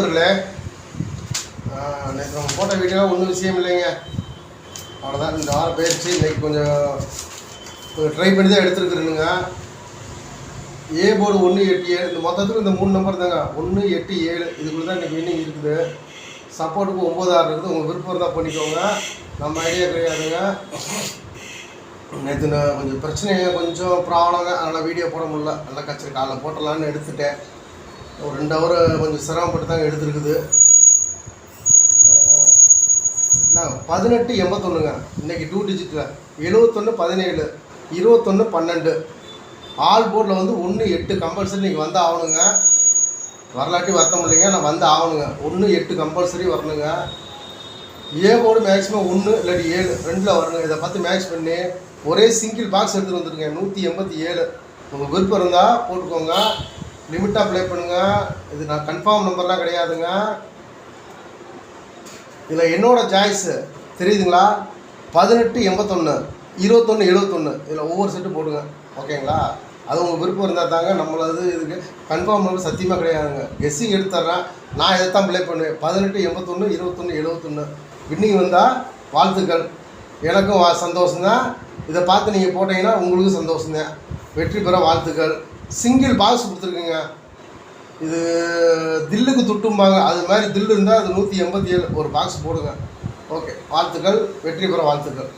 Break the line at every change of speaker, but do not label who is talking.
நண்பர்களே, நேற்று நம்ம போட்ட வீடியோ ஒன்றும் விஷயம் இல்லைங்க. அவ்வளோதான். இந்த வாரம் பயிற்சி இன்றைக்கி கொஞ்சம் ட்ரை பண்ணி தான் எடுத்துருக்குறேனுங்க. ஏ போர்டு 1, 8, 7 இந்த மொத்தத்துக்கு இந்த 3 நம்பர் தாங்க. 1, 8, 7 இதுக்குள்ள தான் இன்றைக்கி வின்னிங் இருக்குது. சப்போர்ட்டுக்கு 9, 6 இருக்குது. உங்கள் விருப்பம் இருந்தால் பண்ணிக்கோங்க. நம்ம ஐடியா கிடையாதுங்க. நேற்று நான் கொஞ்சம் பிரச்சனைங்க, கொஞ்சம் ப்ராப்ளங்க. அதனால் வீடியோ போட முடியல. நல்லா கச்சரி காலைல போட்டலான்னு எடுத்துட்டேன். ஒரு 2 ஹவர் கொஞ்சம் சிரமப்பட்டு தாங்க எடுத்துருக்குது. 1881ங்க இன்றைக்கி 2 டிஜிட்டில் 71, 17, 21, 12 ஆல் போர்டில் வந்து 1, 8 கம்பல்சரி நீங்கள் வந்து ஆகணுங்க. வரலாட்டி வருத்தம் இல்லைங்க, நான் வந்து ஆகணுங்க. 1, 8 கம்பல்சரி வரணுங்க. ஏ போர்டு மேக்ஸிமம் 1 இல்லாட்டி 7 2ல் வரணுங்க. இதை பார்த்து மேட்ச் பண்ணி ஒரே சிங்கிள் பாக்ஸ் எடுத்துகிட்டு வந்துருங்க. 187 உங்கள் விருப்பம் இருந்தால் போட்டுக்கோங்க. லிமிட்டாக ப்ளே பண்ணுங்கள். இது நான் கன்ஃபார்ம் நம்பர்லாம் கிடையாதுங்க. இதில் என்னோடய சாய்ஸு தெரியுதுங்களா? 18, 81, 21, 71 இதில் ஒவ்வொரு செட்டு போடுங்க. ஓகேங்களா? அது உங்கள் விருப்பம் இருந்தால் தாங்க. நம்மளது இதுக்கு கன்ஃபார்ம் நம்பர் சத்தியமாக கிடையாதுங்க. கெஸ்ஸிங் எடுத்துட்றேன். நான் இதை தான் ப்ளே பண்ணுவேன். 18, 81, 21, 71 வின்னிங் வந்தால் வாழ்த்துக்கள். எனக்கும் சந்தோஷம்தான். இதை பார்த்து நீங்கள் போட்டிங்கன்னா உங்களுக்கும் சந்தோஷம்தான். வெற்றி பெற வாழ்த்துக்கள். சிங்கிள் பாக்ஸ் கொடுத்துருக்குங்க. இது தில்லுக்கு துட்டும்பாங்க. அது மாதிரி தில்லு இருந்தால் அது 187 ஒரு பாக்ஸ் போடுங்க. ஓகே, வாழ்த்துக்கள். வெற்றி பெற வாழ்த்துக்கள்.